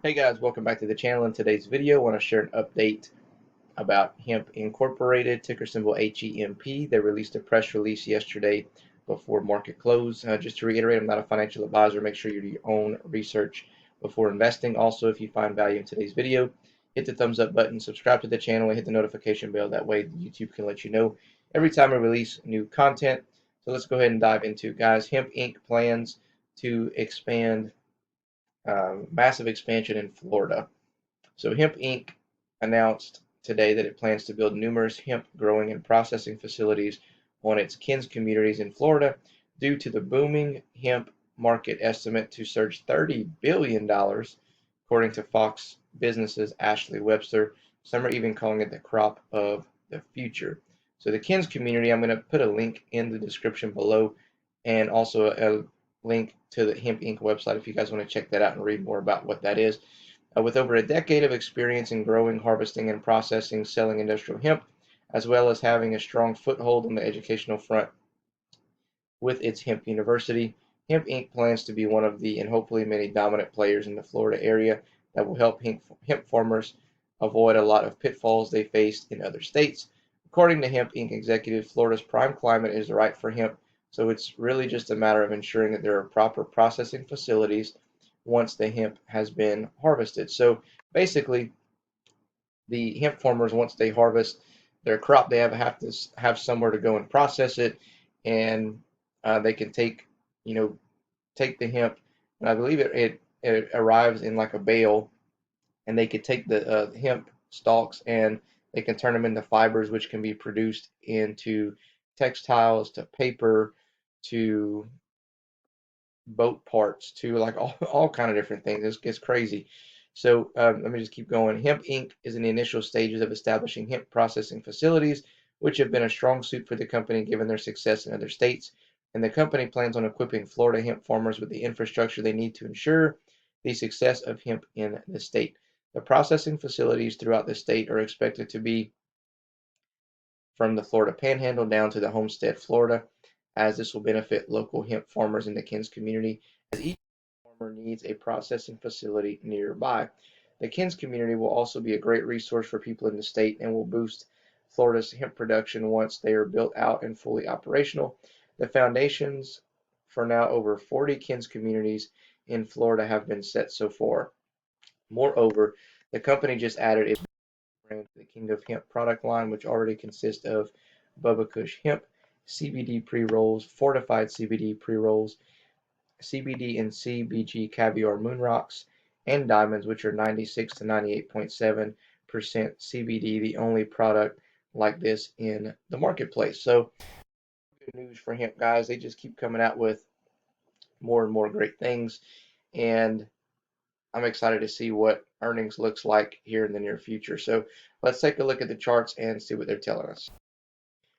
Hey guys, welcome back to the channel. In today's video, I want to share an update about HEMP Incorporated, ticker symbol HEMP. They released a press release yesterday before market close. Just to reiterate, I'm not a financial advisor. Make sure you do your own research before investing. Also, if you find value in today's video, hit the thumbs up button, subscribe to the channel, and hit the notification bell. That way YouTube can let you know every time I release new content. So let's go ahead and dive into it, guys. HEMP Inc. plans to expand massive expansion in Florida. So HEMP Inc. announced today that it plans to build numerous hemp growing and processing facilities on its Kins communities in Florida due to the booming hemp market estimate to surge $30 billion, according to Fox Business's Ashley Webster. Some are even calling it the crop of the future. So the Kins community, I'm going to put a link in the description below and also a link to the HEMP Inc. website if you guys want to check that out and read more about what that is. With over a decade of experience in growing, harvesting, and processing, selling industrial hemp, as well as having a strong foothold on the educational front with its hemp university, HEMP Inc. plans to be one of the and hopefully many dominant players in the Florida area that will help hemp farmers avoid a lot of pitfalls they faced in other states. According to HEMP Inc. executives, Florida's prime climate is right for hemp, so it's really just a matter of ensuring that there are proper processing facilities once the hemp has been harvested. So basically, the hemp farmers, once they harvest their crop, they have to have somewhere to go and process it, and they can take, take the hemp, and I believe it arrives in like a bale, and they could take the hemp stalks and they can turn them into fibers, which can be produced into textiles, to paper, to boat parts, to like all kind of different things. It's crazy. So let me just keep going. HEMP Inc. is in the initial stages of establishing hemp processing facilities, which have been a strong suit for the company given their success in other states. And the company plans on equipping Florida hemp farmers with the infrastructure they need to ensure the success of hemp in the state. The processing facilities throughout the state are expected to be from the Florida Panhandle down to the Homestead, Florida, as this will benefit local hemp farmers in the Kins community, as each farmer needs a processing facility nearby. The Kins community will also be a great resource for people in the state and will boost Florida's hemp production once they are built out and fully operational. The foundations for now over 40 Kins communities in Florida have been set so far. Moreover, the company just added its brand to the King of Hemp product line, which already consists of Bubba Kush Hemp, CBD pre-rolls, fortified CBD pre-rolls, CBD and CBG caviar moon rocks, and diamonds, which are 96 to 98.7% CBD, the only product like this in the marketplace. So good news for hemp, guys. They just keep coming out with more and more great things, and I'm excited to see what earnings looks like here in the near future. So let's take a look at the charts and see what they're telling us.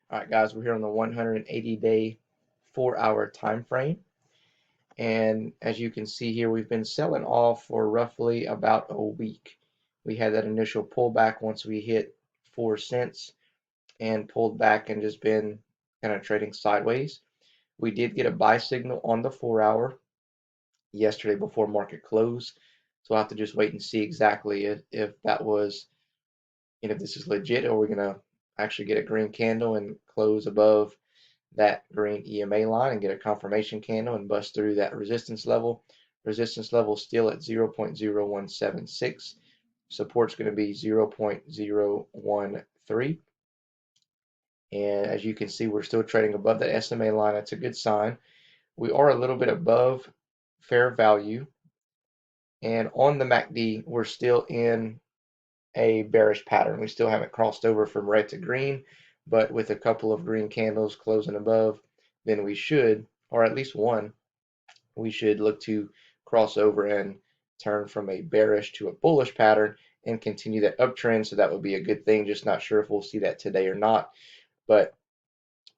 All right, guys, we're here on the 180-day, 4-hour time frame. And as you can see here, we've been selling off for roughly about a week. We had that initial pullback once we hit 4 cents and pulled back and just been kind of trading sideways. We did get a buy signal on the 4-hour yesterday before market close. So I'll have to just wait and see exactly if that was, if this is legit, or we're going to actually get a green candle and close above that green EMA line and get a confirmation candle and bust through that resistance level. Resistance level still at 0.0176. Support's going to be 0.013. And as you can see, we're still trading above that SMA line. That's a good sign. We are a little bit above fair value. And on the MACD, we're still in a bearish pattern. We still haven't crossed over from red to green, but with a couple of green candles closing above, then we should, or at least one, we should look to cross over and turn from a bearish to a bullish pattern and continue that uptrend. So that would be a good thing. Just not sure if we'll see that today or not, but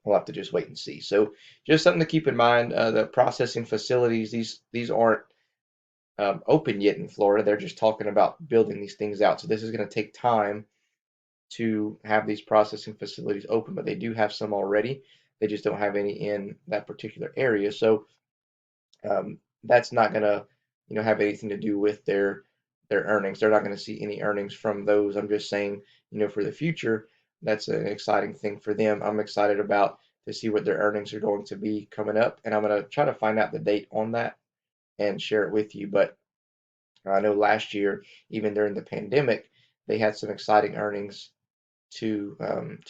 we'll have to just wait and see. So just something to keep in mind. The processing facilities, these aren't open yet in Florida. They're just talking about building these things out. So this is going to take time to have these processing facilities open, but they do have some already. They just don't have any in that particular area. So that's not going to, have anything to do with their their earnings. They're not going to see any earnings from those. I'm just saying, for the future, that's an exciting thing for them. I'm excited about to see what their earnings are going to be coming up, and I'm going to try to find out the date on that and share it with you. But I know last year, even during the pandemic, they had some exciting earnings to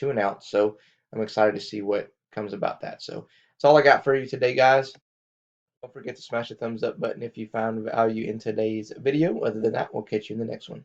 announce. So I'm excited to see what comes about that. So that's all I got for you today, guys. Don't forget to smash the thumbs up button if you found value in today's video. Other than that, we'll catch you in the next one.